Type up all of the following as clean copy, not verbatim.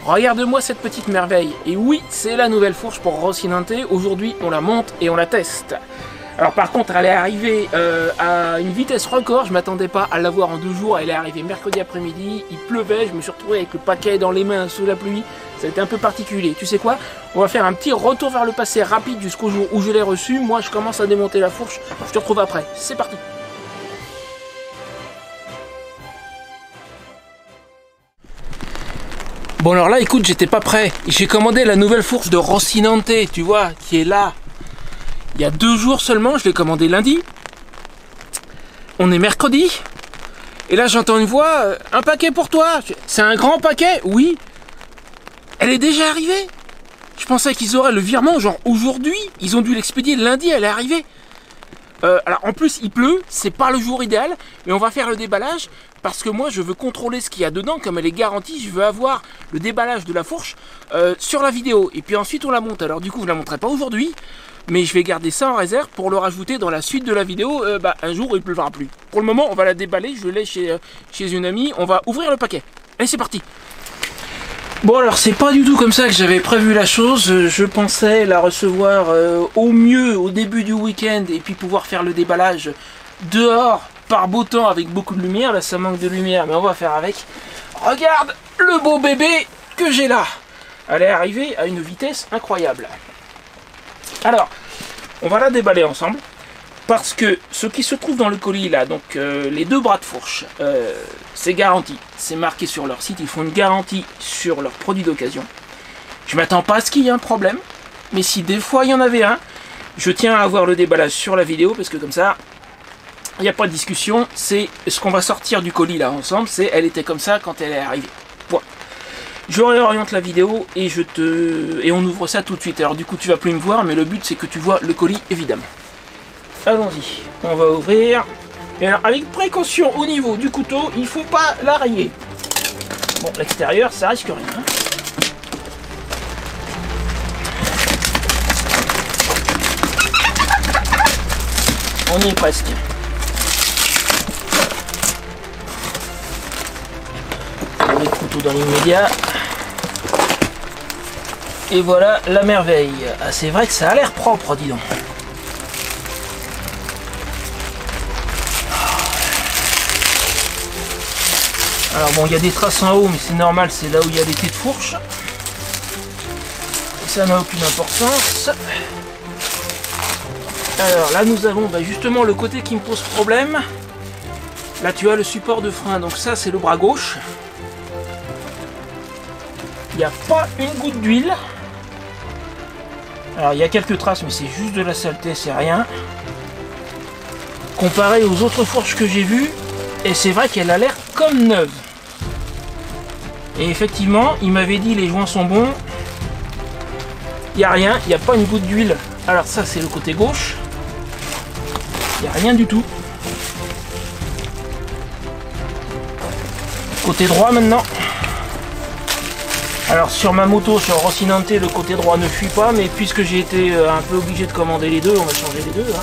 Regarde-moi cette petite merveille. Et oui, c'est la nouvelle fourche pour Rocinante. Aujourd'hui, on la monte et on la teste. Alors par contre, elle est arrivée à une vitesse record. Je ne m'attendais pas à l'avoir en 2 jours. Elle est arrivée mercredi après-midi. Il pleuvait. Je me suis retrouvé avec le paquet dans les mains sous la pluie. Ça a été un peu particulier. Tu sais quoi? On va faire un petit retour vers le passé rapide jusqu'au jour où je l'ai reçu. Moi, je commence à démonter la fourche. Je te retrouve après. C'est parti. Bon alors là, écoute, j'étais pas prêt. J'ai commandé la nouvelle fourche de Rocinante, tu vois, qui est là. Il y a 2 jours seulement, je l'ai commandé lundi. On est mercredi. Et là, j'entends une voix, un paquet pour toi. C'est un grand paquet? Oui. Elle est déjà arrivée? Je pensais qu'ils auraient le virement, genre aujourd'hui. Ils ont dû l'expédier lundi, elle est arrivée. Alors en plus il pleut, c'est pas le jour idéal, mais on va faire le déballage parce que moi je veux contrôler ce qu'il y a dedans, comme elle est garantie, je veux avoir le déballage de la fourche sur la vidéo et puis ensuite on la monte. Alors du coup je la monterai pas aujourd'hui, mais je vais garder ça en réserve pour le rajouter dans la suite de la vidéo un jour où il pleuvra plus. Pour le moment on va la déballer, je l'ai chez une amie, on va ouvrir le paquet. Allez c'est parti. Bon alors c'est pas du tout comme ça que j'avais prévu la chose, je pensais la recevoir au mieux au début du week-end et puis pouvoir faire le déballage dehors par beau temps avec beaucoup de lumière. Là ça manque de lumière mais on va faire avec. Regarde le beau bébé que j'ai là, elle est arrivée à une vitesse incroyable. Alors on va la déballer ensemble parce que ce qui se trouve dans le colis là, donc les 2 bras de fourche, c'est garanti, c'est marqué sur leur site, ils font une garantie sur leurs produits d'occasion. Je m'attends pas à ce qu'il y ait un problème, mais si des fois il y en avait un, je tiens à avoir le déballage sur la vidéo parce que comme ça, il n'y a pas de discussion, c'est ce qu'on va sortir du colis là ensemble, c'est elle était comme ça quand elle est arrivée. Point. Je réoriente la vidéo et on ouvre ça tout de suite. Alors du coup tu vas plus me voir, mais le but c'est que tu vois le colis évidemment. Allons-y, on va ouvrir. Et alors avec précaution au niveau du couteau, il ne faut pas la rayer. Bon, l'extérieur, ça risque rien. Hein. On y est presque. On met le couteau dans l'immédiat. Et voilà la merveille. Ah, c'est vrai que ça a l'air propre, dis donc. Alors bon, il y a des traces en haut, mais c'est normal, c'est là où il y a des quais de fourche. Et ça n'a aucune importance. Alors là, nous avons justement le côté qui me pose problème. Là, tu as le support de frein, donc ça, c'est le bras gauche. Il n'y a pas une goutte d'huile. Alors, il y a quelques traces, mais c'est juste de la saleté, c'est rien. Comparé aux autres fourches que j'ai vues, et c'est vrai qu'elle a l'air comme neuve. Et effectivement, il m'avait dit les joints sont bons. Il n'y a rien, il n'y a pas une goutte d'huile. Alors ça c'est le côté gauche. Il n'y a rien du tout. Côté droit maintenant. Alors sur ma moto, sur Rocinante, le côté droit ne fuit pas. Mais puisque j'ai été un peu obligé de commander les deux, on va changer les deux. Hein.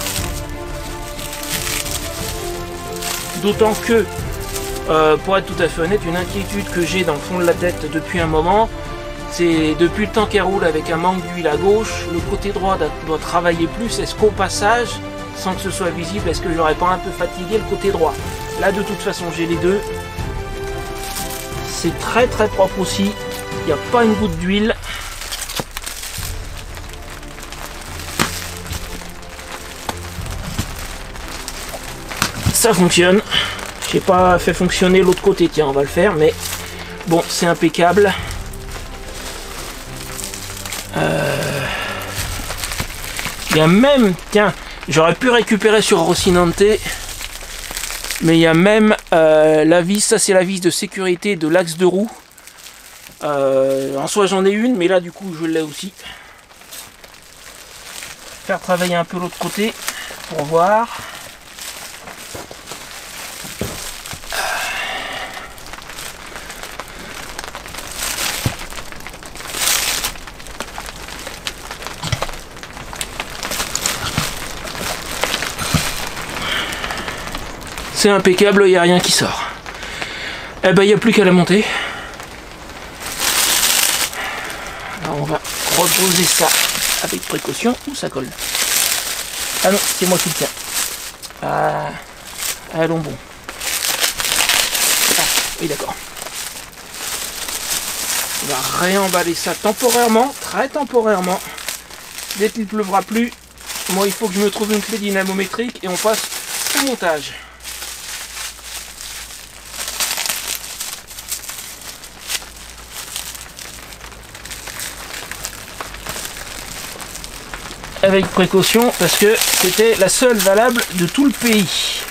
D'autant que pour être tout à fait honnête, une inquiétude que j'ai dans le fond de la tête depuis un moment, c'est depuis le temps qu'elle roule avec un manque d'huile à gauche, le côté droit doit travailler plus. Est-ce qu'au passage, sans que ce soit visible, est-ce que j'aurais pas un peu fatigué le côté droit? Là de toute façon j'ai les deux. C'est très très propre aussi, il n'y a pas une goutte d'huile. Ça fonctionne. J'ai pas fait fonctionner l'autre côté, tiens on va le faire, mais bon c'est impeccable. Il y a même, tiens, j'aurais pu récupérer sur Rocinante, mais il y a même la vis, ça c'est la vis de sécurité de l'axe de roue. En soi j'en ai une, mais là du coup je l'ai aussi. Faire travailler un peu l'autre côté pour voir. C'est impeccable, il n'y a rien qui sort. Eh ben il n'y a plus qu'à la monter. Alors on va reposer ça avec précaution ou ça colle. Ah non, c'est moi qui le tiens. Ah, allons bon. Ah, oui d'accord. On va réemballer ça temporairement, très temporairement. Dès qu'il ne pleuvra plus, moi il faut que je me trouve une clé dynamométrique et on passe au montage. Avec précaution parce que c'était la seule valable de tout le pays.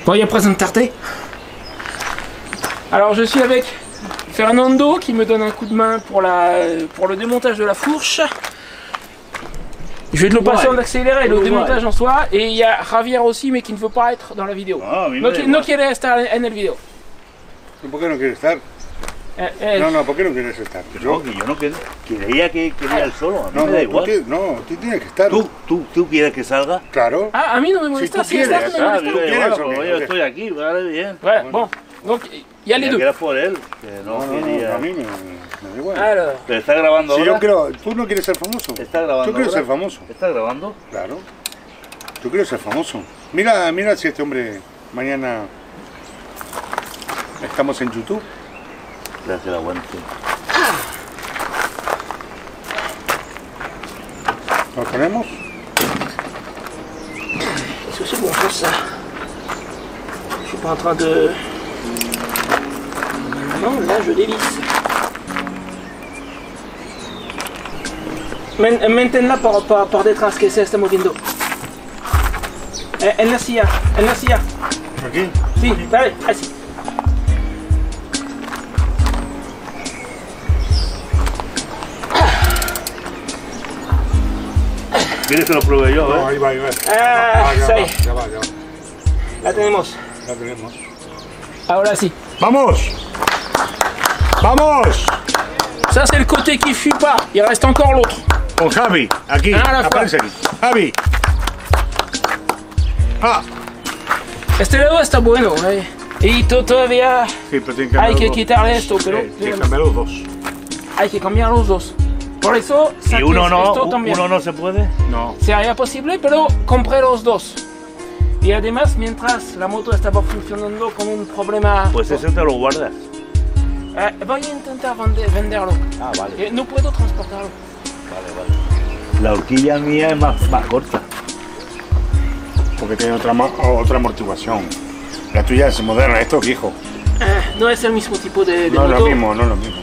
Bon, il y a presque de tarté. Alors je suis avec Fernando qui me donne un coup de main pour le démontage de la fourche. Je vais te le passer en accéléré, le démontage en soi. Et il y a Javier aussi, mais qui ne veut pas être dans la vidéo. No quiere estar en el video. ¿Por qué no quiere estar? No, ¿por qué no quieres estar? Yo no quería que quería él solo, a mí me da igual. No, tú tienes que estar. ¿Tú quieres que salga? Claro. Ah, a mí no me molesta, Si tú quieres, no me molesta. Yo estoy aquí, vale, bien. Ouais, bon, donc il y a les deux. Era por él, que no quería. A mí me da igual. Alors, ¿Pero está grabando Si ahora? yo quiero, tú no quieres ser famoso. ¿Está grabando Yo quiero ahora? ser famoso. ¿Está grabando? Claro. Yo quiero ser famoso. Mira si este hombre mañana estamos en YouTube. Le hace el aguante. ¿Lo ponemos? est-ce que c'est bon ça? Je suis pas en train de... Non, là je dévisse. Manténla por detrás que se está moviendo. En la silla, ¿Aquí? Sí, vale, así. ¿Quieres que lo pruebe yo, No, ahí va. Ah, ça y est, Ya va. la tenemos. La tenemos. Ahora sí. ¡Vamos! ¡Vamos! Ça c'est le côté qui fuit pas, il reste encore l'autre. Con Javi, aquí. Ah, la Aparece aquí. Javi. Ah. Este lado está bueno, y todavía Sí, pero tienen que hay cambiar que los dos. quitarle esto, pero Tienen que cambiar los dos. hay que cambiar los dos. Por eso ¿Y saques esto también. uno no se puede? No. Sería posible, pero compré los dos. Y además, mientras la moto estaba funcionando con un problema... Pues ese te lo guardas. voy a intentar venderlo. Ah, vale. No puedo transportarlo. Vale. La horquilla mía es más corta. Porque tiene otra amortiguación. La tuya es moderna, esto es viejo. No es el mismo tipo de No es moto. lo mismo, no es lo mismo.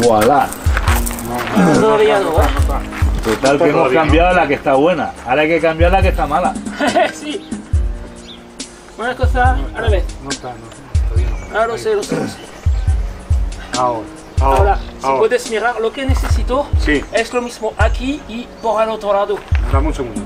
Voilà. Todavía no, Total que hemos cambiado la que está buena. Ahora hay que cambiar la que está mala. Sí. Una cosa a la vez. No está. Ah, lo sé. Ahora. Ahora, si puedes mirar, lo que necesito Sí. es lo mismo aquí y por el otro lado. Dame un segundo.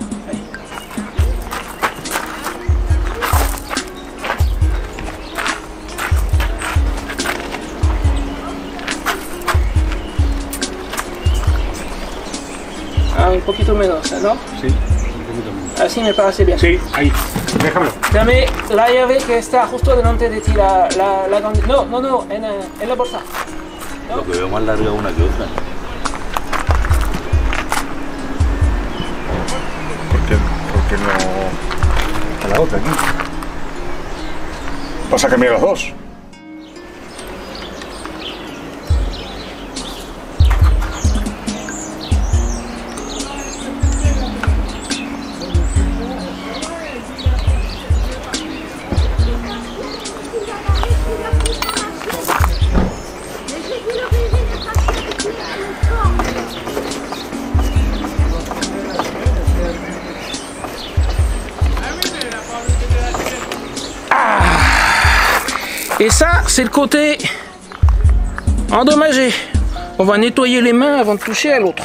Un poquito menos, ¿no? Sí, un poquito menos. Así me parece bien. Sí, ahí. Déjamelo. Dame la llave que está justo delante de ti, la grande. No, en la bolsa. Lo que veo más larga una que otra. Porque no está la otra aquí. Vas a cambiar los dos. Et ça, c'est le côté endommagé. On va nettoyer les mains avant de toucher à l'autre.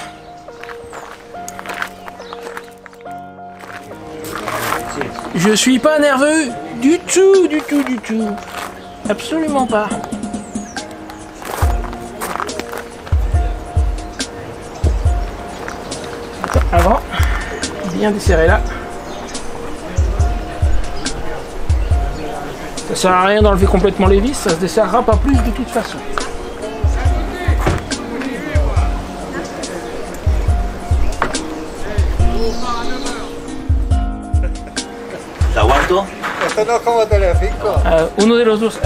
Je suis pas nerveux du tout, du tout, du tout. Absolument pas. Avant, bien desserré là. Ça sert à rien d'enlever complètement les vis, ça se desserrera pas plus de toute façon. ¿Te aguanto? Esto no es como Telecinco. Uno de los dos,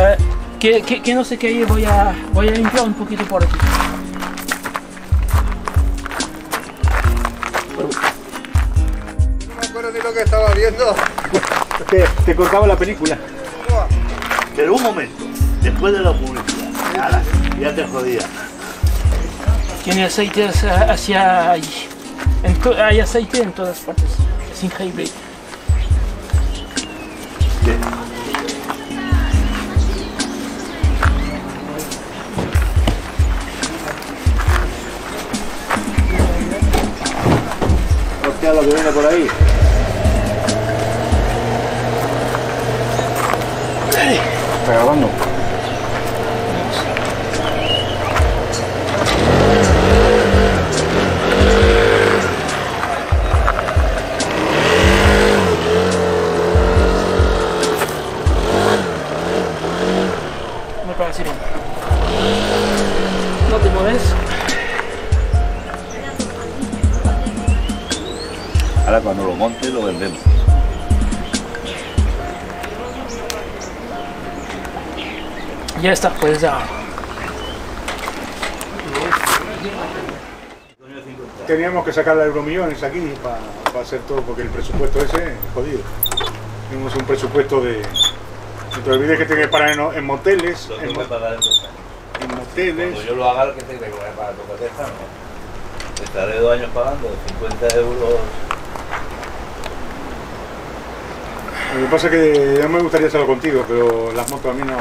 que no se cae, voy a limpiar un poquito por aquí. No me acuerdo ni lo que estaba viendo. Te cortaba la película. Pero un momento, después de la publicidad, nada, ya te jodía. Tiene aceite hacia allí. Hay aceite en todas partes. Es increíble. Bien. Hostia, lo que viene por ahí. ¿Está grabando? Me parece bien. No te mueves. Ahora cuando lo monte lo vendemos. Ya está, puedes dejarlo. Teníamos que sacar la Euromillones aquí para hacer todo, porque el presupuesto ese es jodido. Tenemos un presupuesto de... No te olvides que tienes que parar en moteles. Lo tengo que pagar en total. En moteles. Cuando yo lo haga, ¿qué tengo que pagar? ¿Lo que no? Estaré 2 años pagando 50 euros. Lo que pasa es que ya me gustaría hacerlo contigo, pero las motos a mí no...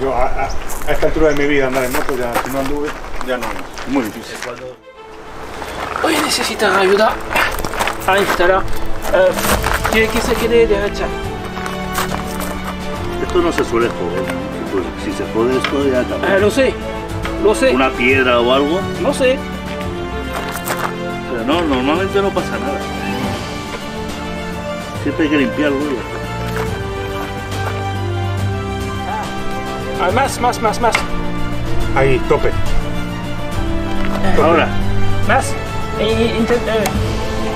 Yo a esta altura de mi vida andar en moto, ya si no anduve, ya no, es muy difícil. Hoy necesitas ayuda a instalar. Que se quede derecha. Esto no se suele joder, ¿no? Si se jode esto ya acabó. Lo sé, lo sé, Una piedra o algo, lo sé. pero no, normalmente no pasa nada. Siempre hay que limpiarlo. Más. Ahí, tope. Ahora, Más.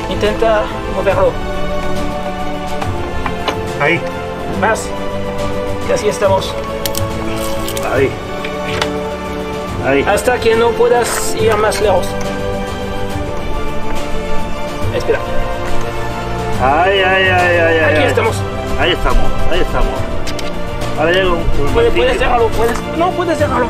Intenta moverlo. Ahí. Más. Casi estamos. ahí. Ahí. Hasta que no puedas ir más lejos. Espera. Ahí. Aquí estamos. Ahí estamos. Ahora llega un Puedes martillo. dejarlo. No, puedes dejarlo.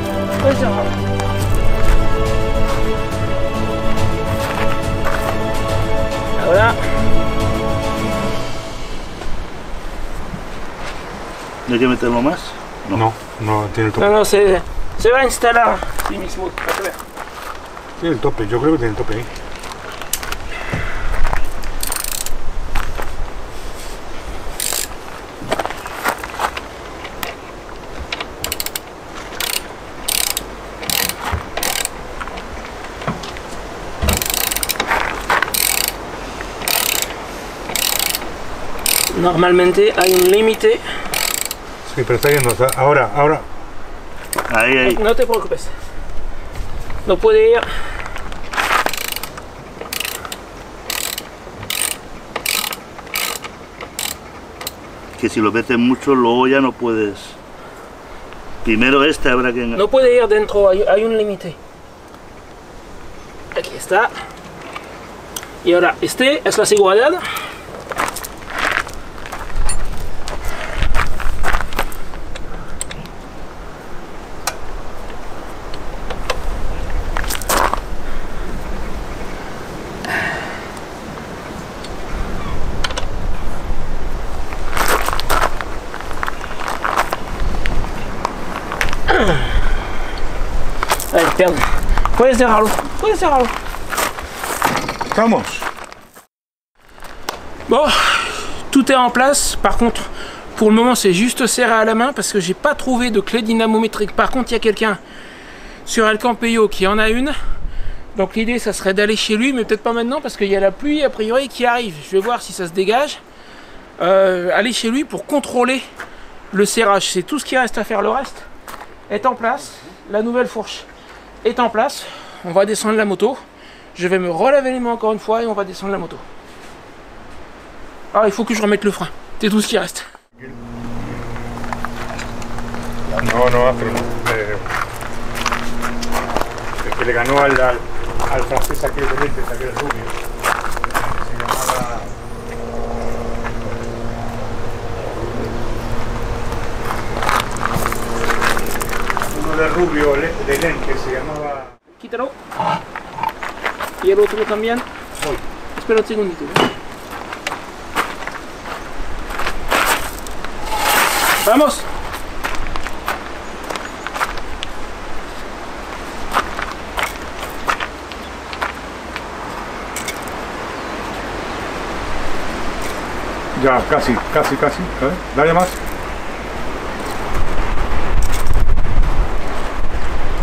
Ahora. ¿No hay que meterlo más? No tiene el tope. No, se va a instalar sí mismo. Vas a ver. Tiene el tope, yo creo que tiene el tope ahí. Normalmente hay un límite. Sí, pero está yendo. Ahora. Ahí. No te preocupes. No puede ir. Que si lo metes mucho, luego ya no puedes. Primero habrá que... No puede ir dentro, hay un límite. Aquí está. Y ahora, este es la seguridad. Ahí, perdón. Puedes dejarlo. Estamos. Bon, tout est en place. Par contre, pour le moment, c'est juste serré à la main parce que j'ai pas trouvé de clé dynamométrique. Par contre, il y a quelqu'un sur El Campello qui en a une. Donc l'idée, ça serait d'aller chez lui, mais peut-être pas maintenant parce qu'il y a la pluie a priori qui arrive. Je vais voir si ça se dégage. Aller chez lui pour contrôler le serrage. C'est tout ce qui reste à faire. Le reste est en place. La nouvelle fourche est en place. On va descendre la moto. Je vais me relaver les mains encore une fois et on va descendre la moto. Ah, il faut que je remette le frein. C'est tout ce qui reste. No, pero no. El que le ganó al francés aquel de lentes, aquel rubio. Se llamaba. Uno de rubio de lentes se llamaba. Quítalo. Y el otro también. Voy. Espera un segundito. ¡Vamos! Ya, casi. A ver, dale más.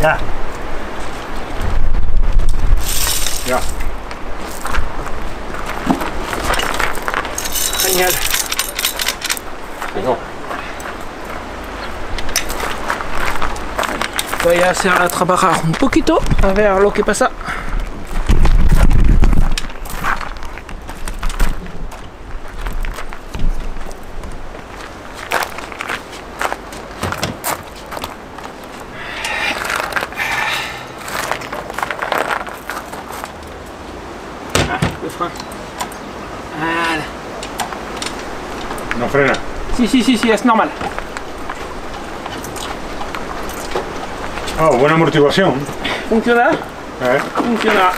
Ya. Ya. Genial. No. Voy a hacer a trabajar un poquito a ver lo que pasa. Le frein. Voilà. No frena. Sí, es normal. Oh, buena amortiguación. ¿Funciona? Funciona.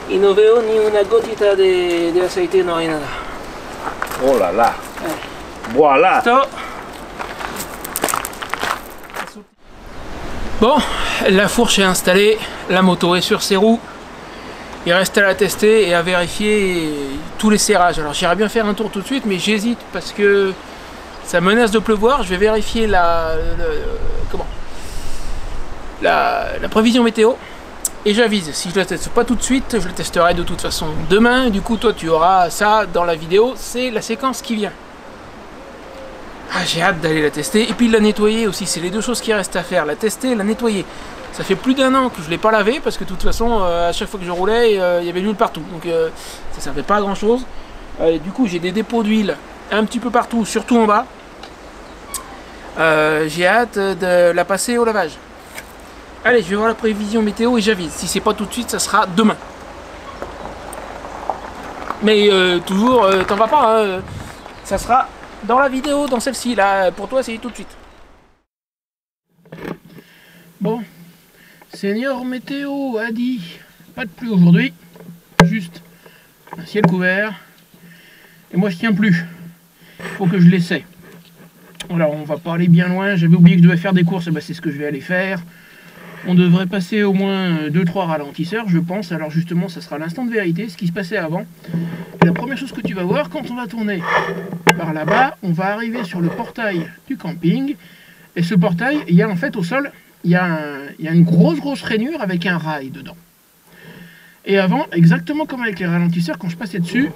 Y no veo ni una gotita de aceite, no hay nada. Oh là là. Voilà. Listo. Bon, la fourche est installée, la moto est sur ses roues. Il reste à la tester et à vérifier tous les serrages. Alors j'irais bien faire un tour tout de suite, mais j'hésite parce que ça menace de pleuvoir. Je vais vérifier la prévision météo et j'avise. Si je la teste pas tout de suite, je le testerai de toute façon demain. Du coup, toi, tu auras ça dans la vidéo. C'est la séquence qui vient. Ah, j'ai hâte d'aller la tester et puis de la nettoyer aussi. C'est les deux choses qui restent à faire, la tester et la nettoyer. Ça fait plus d'1 an que je ne l'ai pas lavé parce que de toute façon, à chaque fois que je roulais, il y avait de l'huile partout. Donc ça ne servait pas à grand chose. Du coup, j'ai des dépôts d'huile un petit peu partout, surtout en bas. J'ai hâte de la passer au lavage. Allez, je vais voir la prévision météo et j'avise. Si c'est pas tout de suite, ça sera demain. Mais toujours, t'en vas pas, hein, ça sera dans la vidéo, dans celle-ci. Là, pour toi, c'est tout de suite. Bon. Seigneur Météo a dit pas de pluie aujourd'hui, juste un ciel couvert. Et moi je tiens plus, faut que je l'essaie. Alors on va pas aller bien loin, j'avais oublié que je devais faire des courses, et ben, c'est ce que je vais aller faire. On devrait passer au moins 2-3 ralentisseurs, je pense. Alors justement, ça sera l'instant de vérité, ce qui se passait avant. Et la première chose que tu vas voir, quand on va tourner par là-bas, on va arriver sur le portail du camping. Et ce portail, il y a en fait au sol, il y a une grosse rainure avec un rail dedans. Et avant, exactement comme avec les ralentisseurs, quand je passais dessus,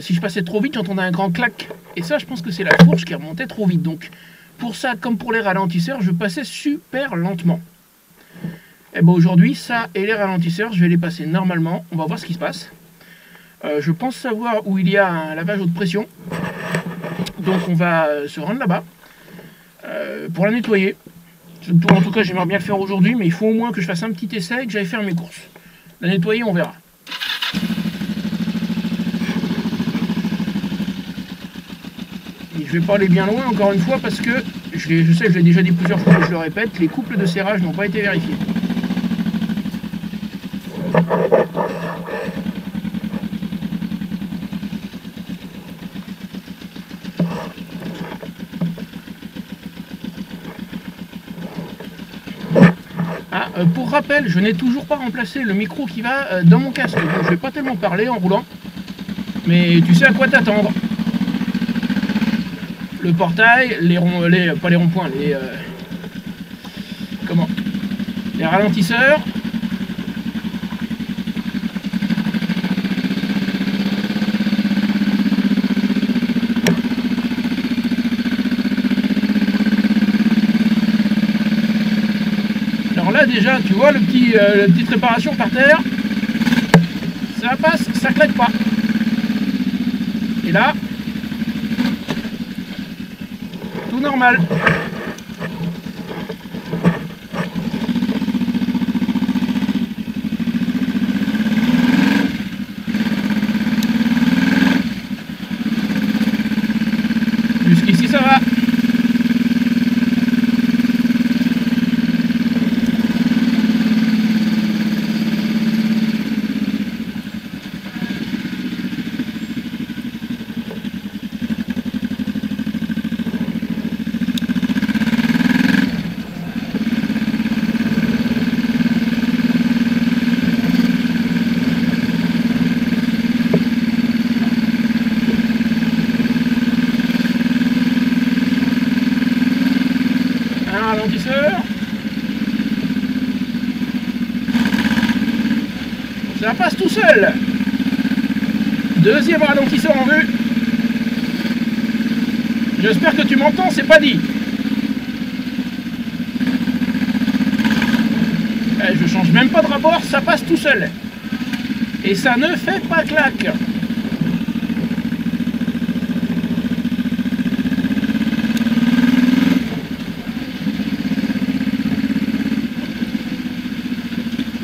si je passais trop vite, j'entendais un grand clac. Et ça, je pense que c'est la fourche qui remontait trop vite. Donc, pour ça, comme pour les ralentisseurs, je passais super lentement. Et ben aujourd'hui, ça et les ralentisseurs, je vais les passer normalement. On va voir ce qui se passe. Je pense savoir où il y a un lavage haute pression. Donc, on va se rendre là-bas pour la nettoyer. En tout cas, j'aimerais bien le faire aujourd'hui, mais il faut au moins que je fasse un petit essai et que j'aille faire mes courses. La nettoyer, on verra. Et je vais pas aller bien loin, encore une fois, parce que je sais que je l'ai déjà dit plusieurs fois, mais je le répète, les couples de serrage n'ont pas été vérifiés. Pour rappel, je n'ai toujours pas remplacé le micro qui va dans mon casque. Donc je vais pas tellement parler en roulant. Mais tu sais à quoi t'attendre. Le portail, pas les ronds-points, les ralentisseurs. Alors là déjà, tu vois la petite réparation par terre. Ça passe, ça claque pas. Et là, tout normal. Jusqu'ici ça va. Ralentisseur. Ça passe tout seul. Deuxième ralentisseur en vue. J'espère que tu m'entends, c'est pas dit. Je change même pas de rapport, ça passe tout seul. Et ça ne fait pas claque.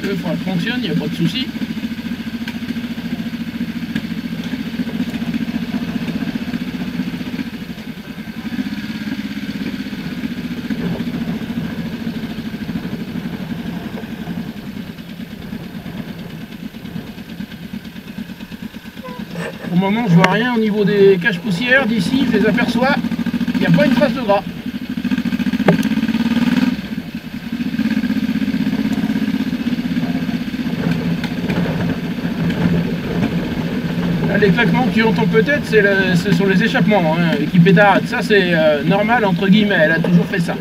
Le frein fonctionne, il n'y a pas de souci. Au moment, je vois rien au niveau des caches poussières. D'ici, je les aperçois. Il n'y a pas une trace de gras. Là, les claquements que tu entends peut-être, ce sont les échappements qui pétardent. Ça, c'est normal, entre guillemets. Elle a toujours fait ça.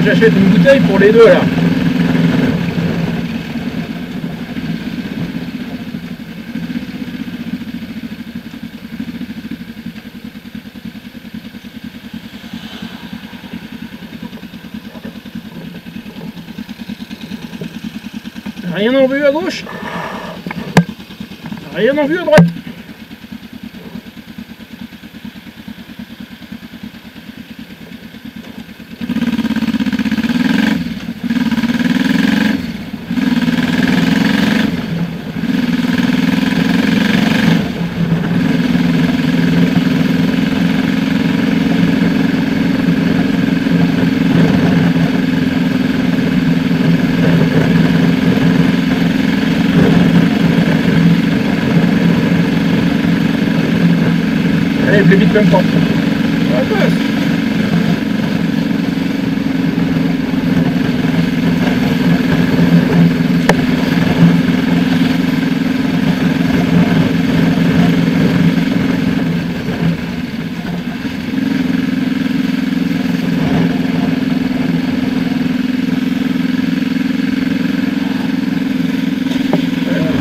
J'achète une bouteille pour les deux là. Rien en vue à gauche. Rien en vue à droite. Allez, plus vite même temps. Ça passe.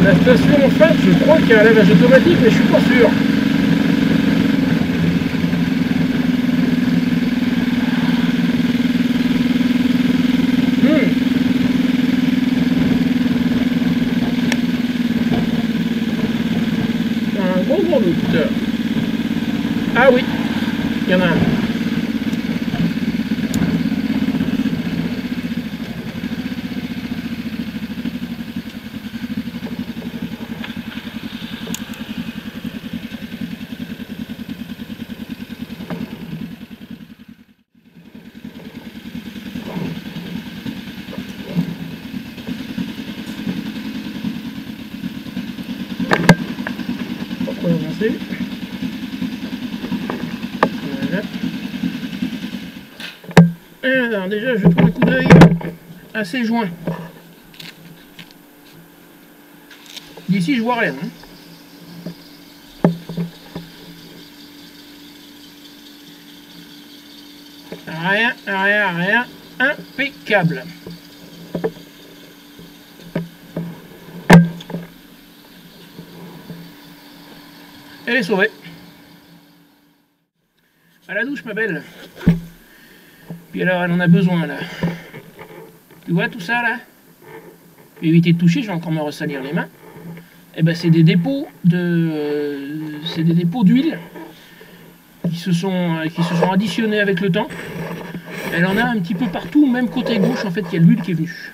La station en fait, je crois qu'il y a un lavage automatique, mais je suis pas sûr. Gros doute. Ah oui, il y en a un. commencer. Voilà. Alors déjà je prends un coup d'œil à ces joints. D'ici je vois rien. Hein. Rien. Impeccable. Elle est sauvée. À la douche, ma belle. Puis alors, elle en a besoin, là. Tu vois tout ça, là? Je vais éviter de toucher, je vais encore me ressalir les mains. Et ben, c'est des dépôts d'huile qui se sont additionnés avec le temps. Elle en a un petit peu partout, même côté gauche, en fait, il y a l'huile qui est venue.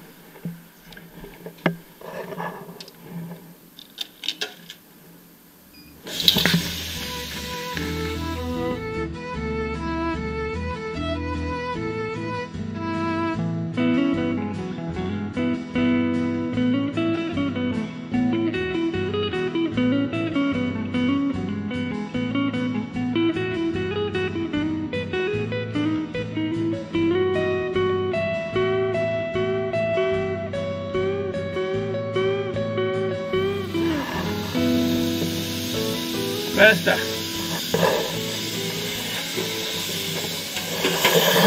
Basta.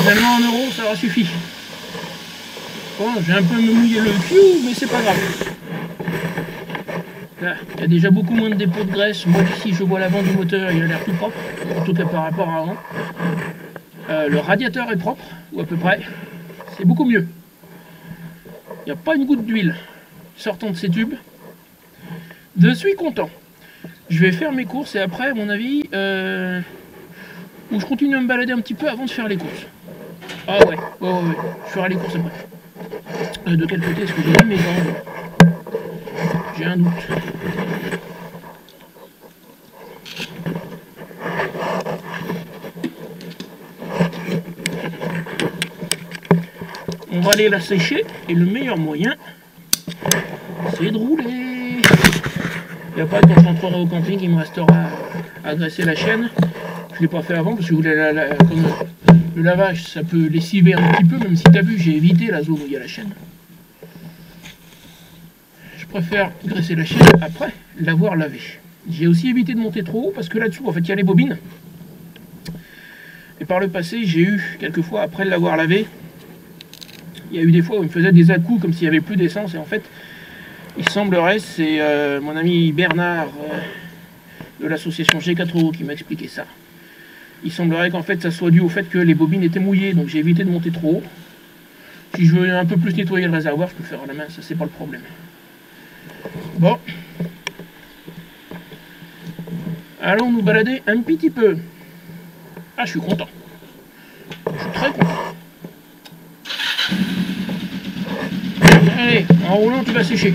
Finalement en euros ça aura suffi. Bon, j'ai un peu mouillé le cul, mais c'est pas grave. Là, il y a déjà beaucoup moins de dépôts de graisse. Moi d'ici je vois l'avant du moteur, il a l'air tout propre, en tout cas par rapport à avant. Le radiateur est propre, ou à peu près. C'est beaucoup mieux. Il n'y a pas une goutte d'huile sortant de ces tubes. Je suis content. Je vais faire mes courses et après, à mon avis, où je continue à me balader un petit peu avant de faire les courses. Ah ouais. Je ferai les courses après. De quel côté est-ce que j'ai mis mes jambes? J'ai un doute. On va aller la sécher et le meilleur moyen, c'est de rouler. Et après, quand je rentrerai au camping, il me restera à graisser la chaîne. Je ne l'ai pas fait avant parce que je voulais comme le lavage, ça peut lessiver un petit peu, même si tu as vu, j'ai évité la zone où il y a la chaîne. Je préfère graisser la chaîne après l'avoir lavé. J'ai aussi évité de monter trop haut parce que là-dessous, en fait, il y a les bobines. Et par le passé, j'ai eu quelques fois, après l'avoir lavé, il y a eu des fois où il me faisait des à-coups comme s'il n'y avait plus d'essence. Et en fait, il semblerait, c'est mon ami Bernard de l'association G4O qui m'a expliqué ça. Il semblerait qu'en fait ça soit dû au fait que les bobines étaient mouillées, donc j'ai évité de monter trop haut. Si je veux un peu plus nettoyer le réservoir, je peux le faire à la main, ça c'est pas le problème. Bon. Allons nous balader un petit peu. Ah, je suis content. Je suis très content. Allez, en roulant tu vas sécher.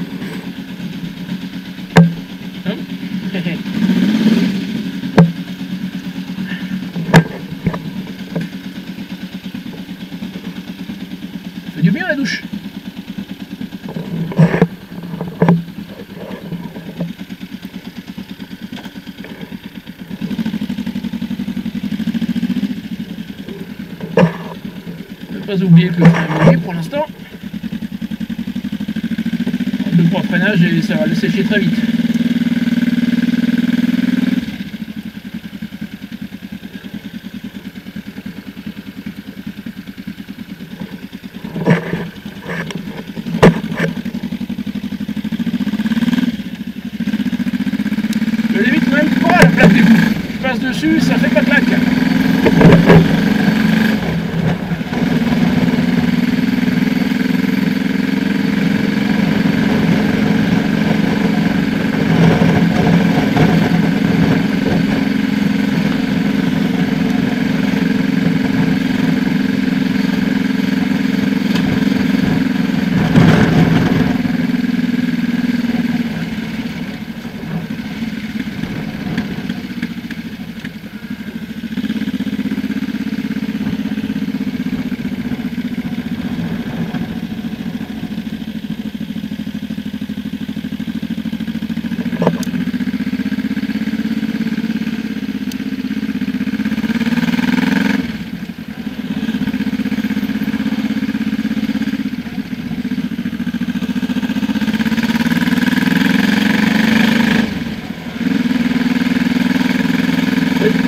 Fait du bien la douche. Ne pas oublier que le frein est mouillé pour l'instant. 2-3 freinages et ça va le sécher très vite. Je l'évite même pas la plaque d'égout. Je passe dessus, ça fait pas de claque.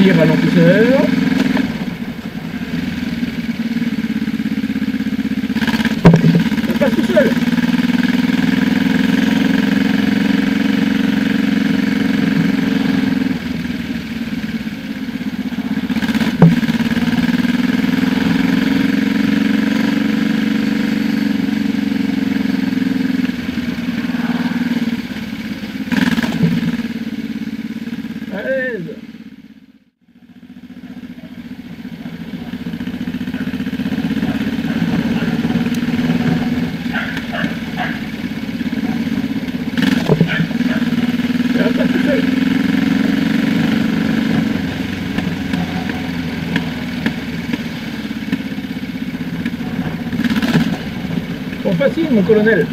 petit ralentisseur. Ça passe tout seul. Bon, facile, mon colonel.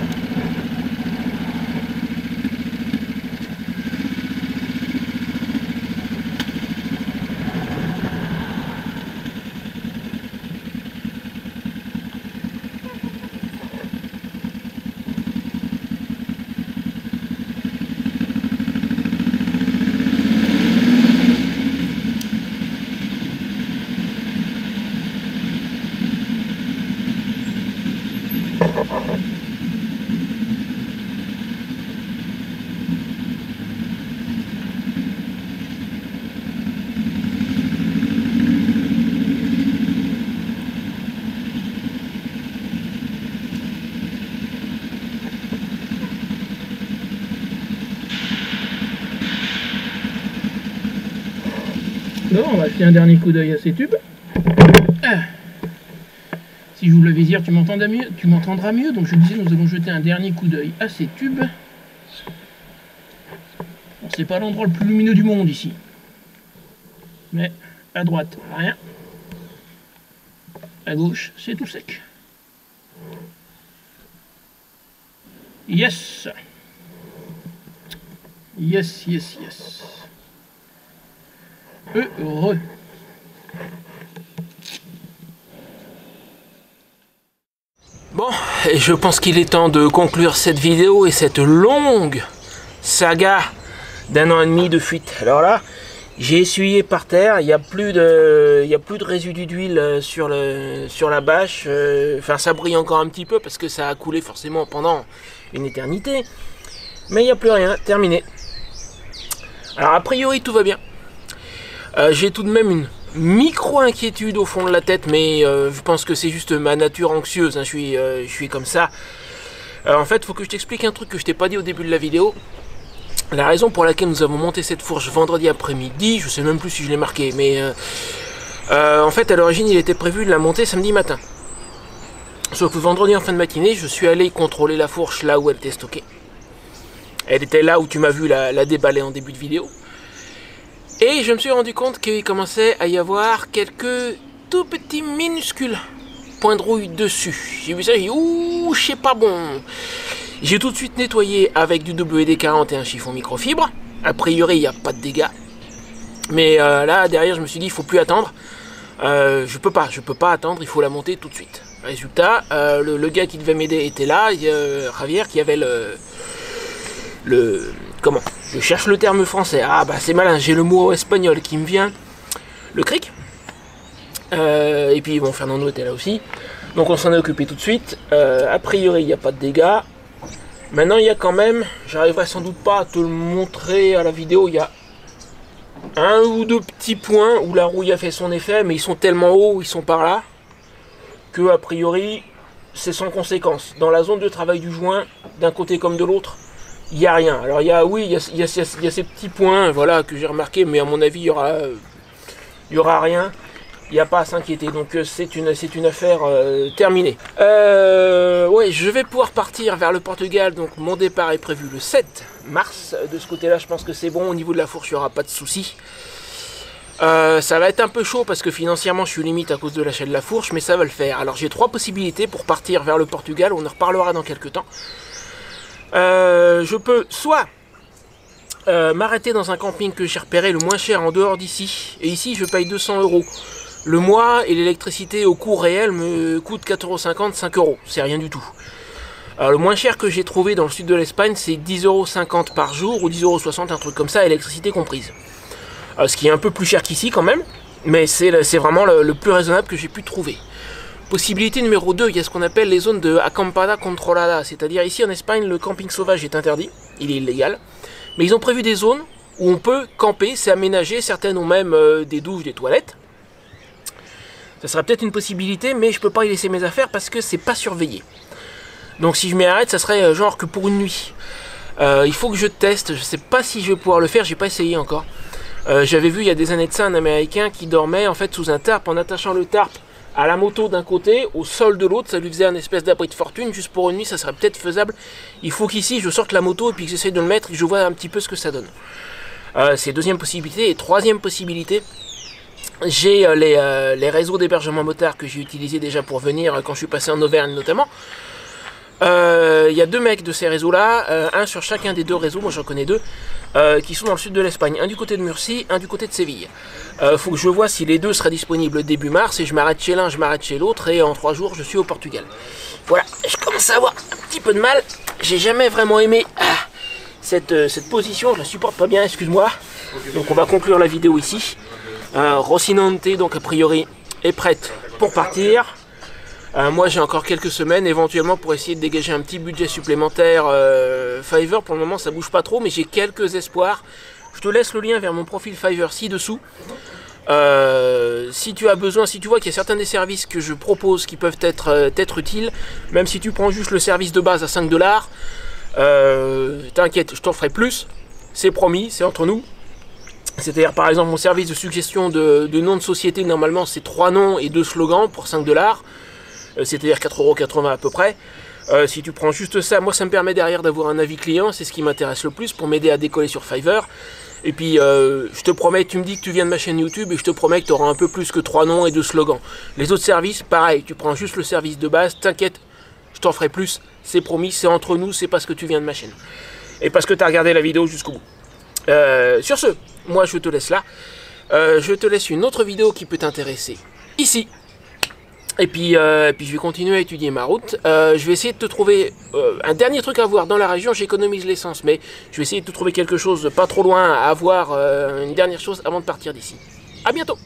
Non, on va jeter un dernier coup d'œil à ces tubes. Si j'ouvre le visière, tu m'entendras mieux. Donc je disais, nous allons jeter un dernier coup d'œil à ces tubes. Bon, c'est pas l'endroit le plus lumineux du monde ici. Mais à droite, rien. À gauche, c'est tout sec. Yes. Yes, yes, yes. Heureux. Bon, et je pense qu'il est temps de conclure cette vidéo et cette longue saga d'1 an et demi de fuite. Alors là, j'ai essuyé par terre, il n'y a plus de résidus d'huile sur la bâche. Enfin, ça brille encore un petit peu parce que ça a coulé forcément pendant une éternité. Mais il n'y a plus rien, terminé. Alors a priori tout va bien. J'ai tout de même une micro-inquiétude au fond de la tête, mais je pense que c'est juste ma nature anxieuse, hein, je suis comme ça. En fait, il faut que je t'explique un truc que je t'ai pas dit au début de la vidéo. La raison pour laquelle nous avons monté cette fourche vendredi après-midi, je sais même plus si je l'ai marqué, mais en fait à l'origine il était prévu de la monter samedi matin. Sauf que vendredi en fin de matinée, je suis allé contrôler la fourche là où elle était stockée. Elle était là où tu m'as vu la déballer en début de vidéo. Et je me suis rendu compte qu'il commençait à y avoir quelques tout petits minuscules points de rouille dessus. J'ai vu ça, j'ai dit ouh, c'est pas bon. J'ai tout de suite nettoyé avec du WD-40 et un chiffon microfibre. A priori, il n'y a pas de dégâts. Mais là, derrière, je me suis dit, il faut plus attendre. Je peux pas attendre, il faut la monter tout de suite. Résultat, le gars qui devait m'aider était là, Javier, qui avait comment? Je cherche le terme français. Ah bah c'est malin, j'ai le mot espagnol qui me vient. Le cric. Et puis bon, Fernando était là aussi. Donc on s'en est occupé tout de suite. A priori, il n'y a pas de dégâts. Maintenant, il y a quand même, j'arriverai sans doute pas à te le montrer à la vidéo, il y a un ou deux petits points où la rouille a fait son effet, mais ils sont tellement hauts, ils sont par là, que a priori, c'est sans conséquence. Dans la zone de travail du joint, d'un côté comme de l'autre, il n'y a rien. Alors il y a ces petits points, voilà, que j'ai remarqué, mais à mon avis, il y aura rien. Il n'y a pas à s'inquiéter, donc c'est une affaire terminée. Ouais, je vais pouvoir partir vers le Portugal, donc mon départ est prévu le 7 mars. De ce côté-là, je pense que c'est bon, au niveau de la fourche, il n'y aura pas de souci. Ça va être un peu chaud parce que financièrement, je suis limite à cause de l'achat de la fourche, mais ça va le faire. Alors j'ai 3 possibilités pour partir vers le Portugal, on en reparlera dans quelques temps. Je peux soit m'arrêter dans un camping que j'ai repéré le moins cher en dehors d'ici, et ici je paye 200 € le mois, et l'électricité au coût réel me coûte 4,50 €, 5 €, c'est rien du tout. Alors le moins cher que j'ai trouvé dans le sud de l'Espagne, c'est 10,50 € par jour, ou 10,60 €, un truc comme ça, électricité comprise. Ce qui est un peu plus cher qu'ici quand même, mais c'est vraiment le plus raisonnable que j'ai pu trouver. Possibilité numéro 2, il y a ce qu'on appelle les zones de acampada controlada, c'est-à-dire ici en Espagne le camping sauvage est interdit, il est illégal, mais ils ont prévu des zones où on peut camper, c'est aménagé, certaines ont même des douches, des toilettes. Ça serait peut-être une possibilité, mais je peux pas y laisser mes affaires parce que c'est pas surveillé. Donc si je m'y arrête, ça serait genre que pour une nuit. Il faut que je teste, je sais pas si je vais pouvoir le faire, j'ai pas essayé encore. J'avais vu il y a des années de ça un Américain qui dormait en fait sous un tarp en attachant le tarp à la moto d'un côté, au sol de l'autre, ça lui faisait un espèce d'abri de fortune, juste pour une nuit, ça serait peut-être faisable. Il faut qu'ici, je sorte la moto et puis que j'essaye de le mettre et que je vois un petit peu ce que ça donne. C'est deuxième possibilité. Et troisième possibilité, j'ai les réseaux d'hébergement motard que j'ai utilisés déjà pour venir quand je suis passé en Auvergne notamment. Il y a deux mecs de ces réseaux-là, un sur chacun des deux réseaux, moi j'en connais deux, qui sont dans le sud de l'Espagne, un du côté de Murcie, un du côté de Séville. Faut que je vois si les deux seraient disponibles début mars, et je m'arrête chez l'un, je m'arrête chez l'autre, et en 3 jours je suis au Portugal. Voilà, je commence à avoir un petit peu de mal, j'ai jamais vraiment aimé cette position, je la supporte pas bien, excuse-moi. Donc on va conclure la vidéo ici. Rocinante, donc a priori, est prête pour partir. Moi j'ai encore quelques semaines éventuellement pour essayer de dégager un petit budget supplémentaire Fiverr. Pour le moment ça bouge pas trop mais j'ai quelques espoirs. Je te laisse le lien vers mon profil Fiverr ci-dessous. Si tu as besoin, si tu vois qu'il y a certains des services que je propose qui peuvent être utiles, même si tu prends juste le service de base à 5 $, t'inquiète, je t'en ferai plus, c'est promis, c'est entre nous. C'est-à-dire par exemple mon service de suggestion de nom de société, normalement c'est 3 noms et 2 slogans pour 5 $. C'est-à-dire 4,80 € à peu près. Si tu prends juste ça, moi ça me permet derrière d'avoir un avis client, c'est ce qui m'intéresse le plus pour m'aider à décoller sur Fiverr. Et puis je te promets, tu me dis que tu viens de ma chaîne YouTube et je te promets que tu auras un peu plus que 3 noms et 2 slogans. Les autres services, pareil, tu prends juste le service de base, t'inquiète, je t'en ferai plus, c'est promis, c'est entre nous, c'est parce que tu viens de ma chaîne. Et parce que tu as regardé la vidéo jusqu'au bout. Sur ce, moi je te laisse là. Je te laisse une autre vidéo qui peut t'intéresser ici. Et puis je vais continuer à étudier ma route. Je vais essayer de te trouver un dernier truc à voir dans la région. J'économise l'essence, mais je vais essayer de te trouver quelque chose de pas trop loin à avoir, une dernière chose avant de partir d'ici. A bientôt!